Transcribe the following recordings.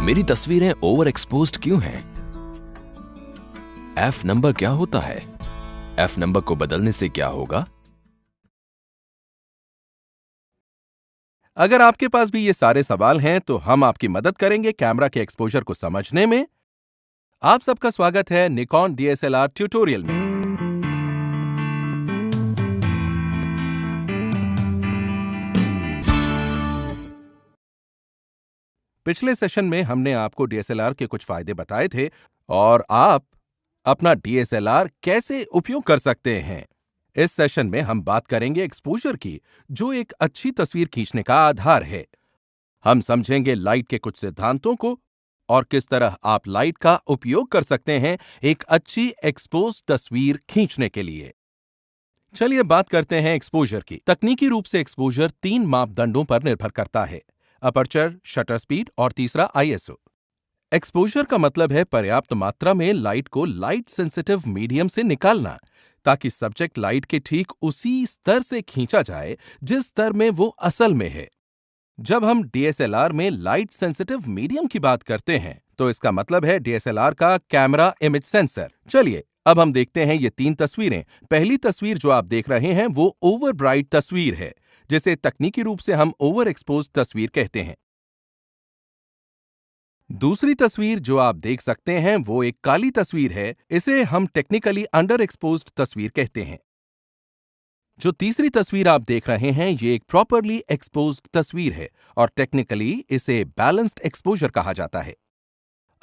मेरी तस्वीरें over exposed क्यों हैं? एफ नंबर क्या होता है? एफ नंबर को बदलने से क्या होगा? अगर आपके पास भी ये सारे सवाल हैं तो हम आपकी मदद करेंगे कैमरा के एक्सपोजर को समझने में। आप सबका स्वागत है निकॉन डीएसएलआर ट्यूटोरियल में। पिछले सेशन में हमने आपको डीएसएलआर के कुछ फायदे बताए थे और आप अपना डीएसएलआर कैसे उपयोग कर सकते हैं। इस सेशन में हम बात करेंगे एक्सपोजर की, जो एक अच्छी तस्वीर खींचने का आधार है। हम समझेंगे लाइट के कुछ सिद्धांतों को और किस तरह आप लाइट का उपयोग कर सकते हैं एक अच्छी एक्सपोज तस्वीर खींचने के लिए। चलिए बात करते हैं एक्सपोजर की। तकनीकी रूप से एक्सपोजर 3 मापदंडों पर निर्भर करता है: अपर्चर, शटर स्पीड और तीसरा आईएसओ। एक्सपोजर का मतलब है पर्याप्त मात्रा में लाइट को लाइट सेंसिटिव मीडियम से निकालना, ताकि सब्जेक्ट लाइट के ठीक उसी स्तर से खींचा जाए जिस स्तर में वो असल में है। जब हम डीएसएलआर में लाइट सेंसिटिव मीडियम की बात करते हैं तो इसका मतलब है डीएसएलआर का कैमरा इमेज सेंसर। चलिए अब हम देखते हैं ये 3 तस्वीरें। पहली तस्वीर जो आप देख रहे हैं वो ओवर ब्राइट तस्वीर है, जिसे तकनीकी रूप से हम ओवर एक्सपोज तस्वीर कहते हैं। दूसरी तस्वीर जो आप देख सकते हैं वो एक काली तस्वीर है, इसे हम टेक्निकली अंडर एक्सपोज्ड तस्वीर कहते हैं। जो तीसरी तस्वीर आप देख रहे हैं ये एक प्रॉपरली एक्सपोज्ड तस्वीर है और टेक्निकली इसे बैलेंस्ड एक्सपोजर कहा जाता है।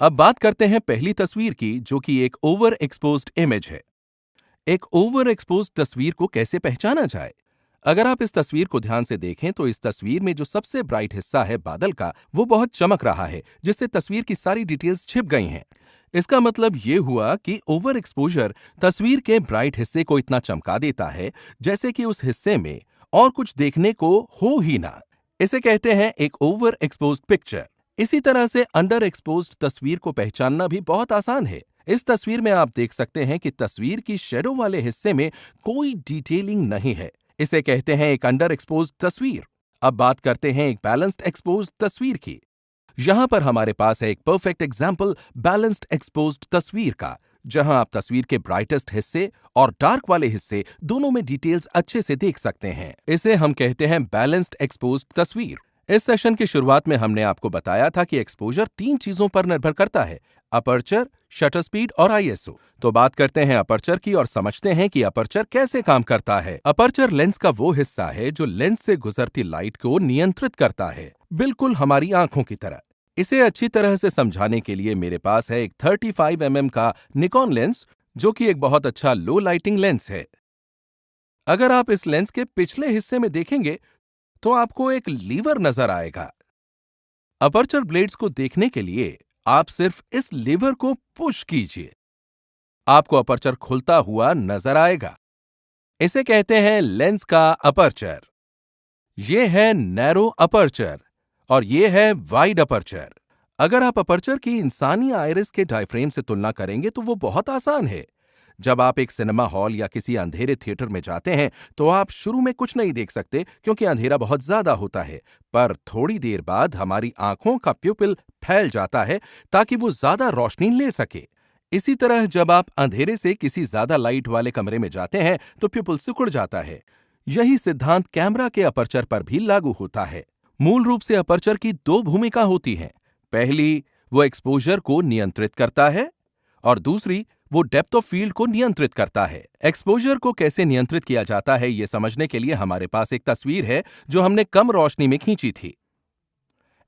अब बात करते हैं पहली तस्वीर की, जो कि एक ओवर एक्सपोज्ड इमेज है। एक ओवर एक्सपोज्ड तस्वीर को कैसे पहचाना जाए? अगर आप इस तस्वीर को ध्यान से देखें तो इस तस्वीर में जो सबसे ब्राइट हिस्सा है बादल का, वो बहुत चमक रहा है, जिससे तस्वीर की सारी डिटेल्स छिप गई हैं। इसका मतलब ये हुआ कि ओवर एक्सपोजर तस्वीर के ब्राइट हिस्से को इतना चमका देता है जैसे कि उस हिस्से में और कुछ देखने को हो ही ना। इसे कहते हैं एक ओवर एक्सपोज्ड पिक्चर। इसी तरह से अंडर एक्सपोज्ड तस्वीर को पहचानना भी बहुत आसान है। इस तस्वीर में आप देख सकते हैं कि तस्वीर की शैडो वाले हिस्से में कोई डिटेलिंग नहीं है। इसे कहते हैं एक अंडर एक्सपोज्ड तस्वीर। अब बात करते हैं एक बैलेंस्ड एक्सपोज्ड तस्वीर की। यहां पर हमारे पास है एक परफेक्ट एग्जाम्पल बैलेंस्ड एक्सपोज्ड तस्वीर का, जहां आप तस्वीर के ब्राइटेस्ट हिस्से और डार्क वाले हिस्से दोनों में डिटेल्स अच्छे से देख सकते हैं। इसे हम कहते हैं बैलेंस्ड एक्सपोज्ड तस्वीर। इस सेशन की शुरुआत में हमने आपको बताया था कि एक्सपोजर 3 चीजों पर निर्भर करता है: अपर्चर, शटर स्पीड और आईएसओ। तो बात करते हैं अपर्चर की और समझते हैं कि अपर्चर कैसे काम करता है। अपर्चर लेंस का वो हिस्सा है जो लेंस से गुजरती लाइट को नियंत्रित करता है, बिल्कुल हमारी आंखों की तरह। इसे अच्छी तरह से समझाने के लिए मेरे पास है एक 35 mm का निकॉन लेंस, जो कि एक बहुत अच्छा लो लाइटिंग लेंस है। अगर आप इस लेंस के पिछले हिस्से में देखेंगे तो आपको एक लीवर नजर आएगा। अपर्चर ब्लेड्स को देखने के लिए आप सिर्फ इस लीवर को पुश कीजिए, आपको अपर्चर खुलता हुआ नजर आएगा। इसे कहते हैं लेंस का अपर्चर। यह है नैरो अपर्चर और यह है वाइड अपर्चर। अगर आप अपर्चर की इंसानी आइरिस के डायफ्रेम से तुलना करेंगे तो वो बहुत आसान है। जब आप एक सिनेमा हॉल या किसी अंधेरे थिएटर में जाते हैं तो आप शुरू में कुछ नहीं देख सकते क्योंकि अंधेरा बहुत ज्यादा होता है, पर थोड़ी देर बाद हमारी आंखों का प्यूपिल फैल जाता है ताकि वो ज्यादा रोशनी ले सके। इसी तरह जब आप अंधेरे से किसी ज्यादा लाइट वाले कमरे में जाते हैं तो प्यूपिल सिकुड़ जाता है। यही सिद्धांत कैमरा के अपर्चर पर भी लागू होता है। मूल रूप से अपर्चर की 2 भूमिका होती हैं। पहली, वो एक्सपोजर को नियंत्रित करता है और दूसरी, वो डेप्थ ऑफ फील्ड को नियंत्रित करता है। एक्सपोजर को कैसे नियंत्रित किया जाता है ये समझने के लिए हमारे पास एक तस्वीर है जो हमने कम रोशनी में खींची थी।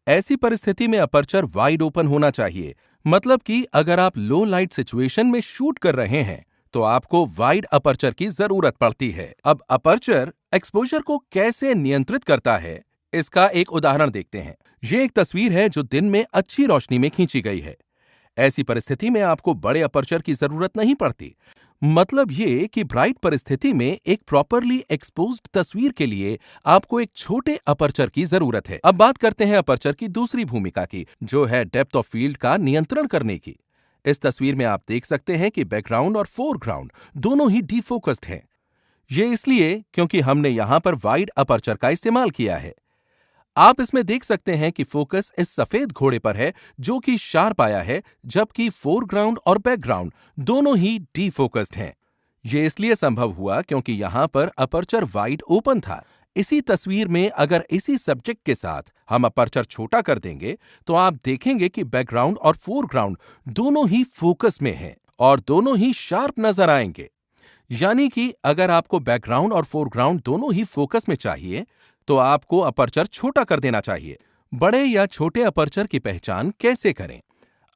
ऐसी परिस्थिति में अपर्चर वाइड ओपन होना चाहिए, मतलब कि अगर आप लो लाइट सिचुएशन में शूट कर रहे हैं तो आपको वाइड अपर्चर की जरूरत पड़ती है। अब अपर्चर एक्सपोजर को कैसे नियंत्रित करता है, इसका एक उदाहरण देखते हैं। ये एक तस्वीर है जो दिन में अच्छी रोशनी में खींची गई है। ऐसी परिस्थिति में आपको बड़े अपर्चर की जरूरत नहीं पड़ती। मतलब ये कि ब्राइट परिस्थिति में एक प्रॉपरली एक्सपोज्ड तस्वीर के लिए आपको एक छोटे अपर्चर की जरूरत है। अब बात करते हैं अपर्चर की दूसरी भूमिका की, जो है डेप्थ ऑफ फील्ड का नियंत्रण करने की। इस तस्वीर में आप देख सकते हैं कि बैकग्राउंड और फोरग्राउंड दोनों ही डीफोकस्ड हैं। ये इसलिए क्योंकि हमने यहां पर वाइड अपर्चर का इस्तेमाल किया है। आप इसमें देख सकते हैं कि फोकस इस सफेद घोड़े पर है जो कि शार्प आया है, जबकि फोरग्राउंड और बैकग्राउंड दोनों ही डीफोकस्ड हैं। यह इसलिए संभव हुआ क्योंकि यहां पर अपर्चर वाइड ओपन था। इसी तस्वीर में अगर इसी सब्जेक्ट के साथ हम अपर्चर छोटा कर देंगे तो आप देखेंगे कि बैकग्राउंड और फोरग्राउंड दोनों ही फोकस में हैं और दोनों ही शार्प नजर आएंगे। यानी कि अगर आपको बैकग्राउंड और फोरग्राउंड दोनों ही फोकस में चाहिए तो आपको अपर्चर छोटा कर देना चाहिए। बड़े या छोटे अपर्चर की पहचान कैसे करें?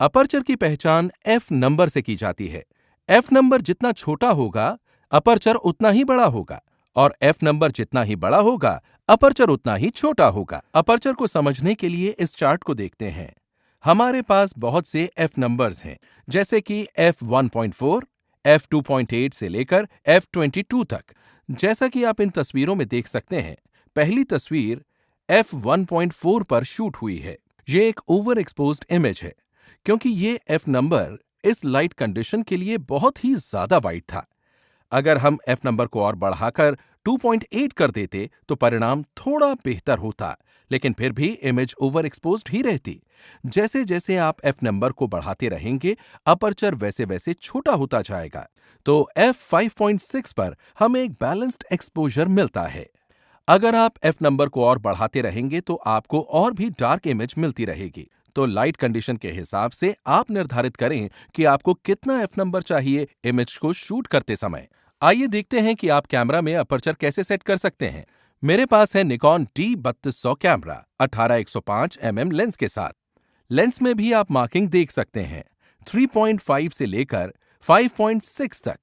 अपर्चर की पहचान एफ नंबर से की जाती है। एफ नंबर जितना छोटा होगा अपर्चर उतना ही बड़ा होगा और एफ नंबर जितना ही बड़ा होगा अपर्चर उतना ही छोटा होगा। अपर्चर को समझने के लिए इस चार्ट को देखते हैं। हमारे पास बहुत से एफ नंबर्स हैं, जैसे कि f1.4, f2.8 से लेकर f22 तक। जैसा कि आप इन तस्वीरों में देख सकते हैं, पहली तस्वीर f1.4 पर शूट हुई है। ये एक ओवर एक्सपोज्ड इमेज है क्योंकि ये f नंबर इस लाइट कंडीशन के लिए बहुत ही ज्यादा वाइड था। अगर हम f नंबर को और बढ़ाकर 2.8 कर देते तो परिणाम थोड़ा बेहतर होता, लेकिन फिर भी इमेज ओवर एक्सपोज्ड ही रहती। जैसे जैसे आप f नंबर को बढ़ाते रहेंगे अपर्चर वैसे वैसे छोटा होता जाएगा। तो f5.6 पर हमें एक बैलेंस्ड एक्सपोजर मिलता है। अगर आप f नंबर को और बढ़ाते रहेंगे तो आपको और भी डार्क इमेज मिलती रहेगी। तो लाइट कंडीशन के हिसाब से आप निर्धारित करें कि आपको कितना f नंबर चाहिए इमेज को शूट करते समय। आइए देखते हैं कि आप कैमरा में अपर्चर कैसे सेट कर सकते हैं। मेरे पास है Nikon D3200 camera 18-105 mm lens के साथ। लेंस में भी आप मार्किंग देख सकते हैं 3.5 से लेकर 5.6 तक।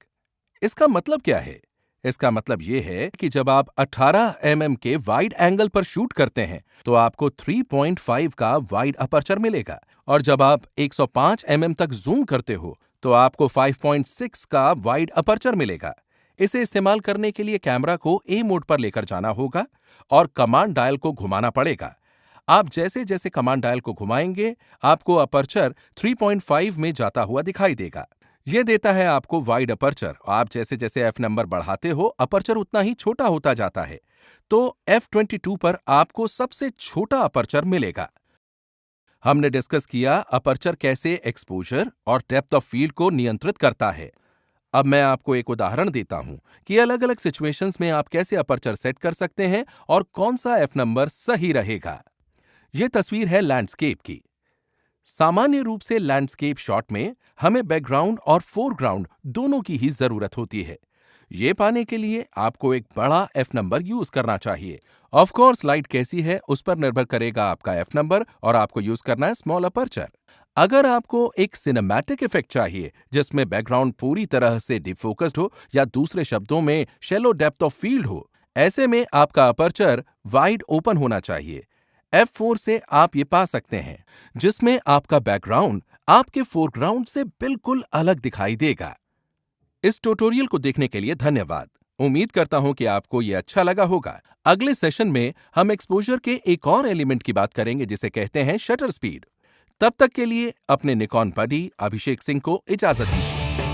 इसका मतलब क्या है? इसका मतलब यह है कि जब आप 18 mm के वाइड एंगल पर शूट करते हैं तो आपको 3.5 का वाइड अपर्चर मिलेगा और जब आप 105 mm तक जूम करते हो तो आपको 5.6 का वाइड अपर्चर मिलेगा। इसे इस्तेमाल करने के लिए कैमरा को ए मोड पर लेकर जाना होगा और कमांड डायल को घुमाना पड़ेगा। आप जैसे जैसे कमांड डायल को घुमाएंगे आपको अपर्चर 3.5 में जाता हुआ दिखाई देगा। यह देता है आपको वाइड अपर्चर। आप जैसे जैसे एफ नंबर बढ़ाते हो अपर्चर उतना ही छोटा होता जाता है। तो f22 पर आपको सबसे छोटा अपर्चर मिलेगा। हमने डिस्कस किया अपर्चर कैसे एक्सपोजर और डेप्थ ऑफ फील्ड को नियंत्रित करता है। अब मैं आपको एक उदाहरण देता हूं कि अलग अलग सिचुएशंस में आप कैसे अपर्चर सेट कर सकते हैं और कौन सा एफ नंबर सही रहेगा। यह तस्वीर है लैंडस्केप की। सामान्य रूप से लैंडस्केप शॉट में हमें बैकग्राउंड और फोरग्राउंड दोनों की ही जरूरत होती है। ये पाने के लिए आपको एक बड़ा एफ नंबर यूज करना चाहिए। ऑफ कोर्स लाइट कैसी है उस पर निर्भर करेगा आपका एफ नंबर और आपको यूज करना है स्मॉल अपर्चर। अगर आपको एक सिनेमैटिक इफेक्ट चाहिए जिसमें बैकग्राउंड पूरी तरह से डिफोकस्ड हो या दूसरे शब्दों में शैलो डेप्थ ऑफ फील्ड हो, ऐसे में आपका अपर्चर वाइड ओपन होना चाहिए। f4 से आप ये पा सकते हैं जिसमें आपका बैकग्राउंड आपके फोरग्राउंड से बिल्कुल अलग दिखाई देगा। इस ट्यूटोरियल को देखने के लिए धन्यवाद। उम्मीद करता हूं कि आपको ये अच्छा लगा होगा। अगले सेशन में हम एक्सपोजर के एक और एलिमेंट की बात करेंगे जिसे कहते हैं शटर स्पीड। तब तक के लिए अपने निकॉन बडी अभिषेक सिंह को इजाजत दीजिए।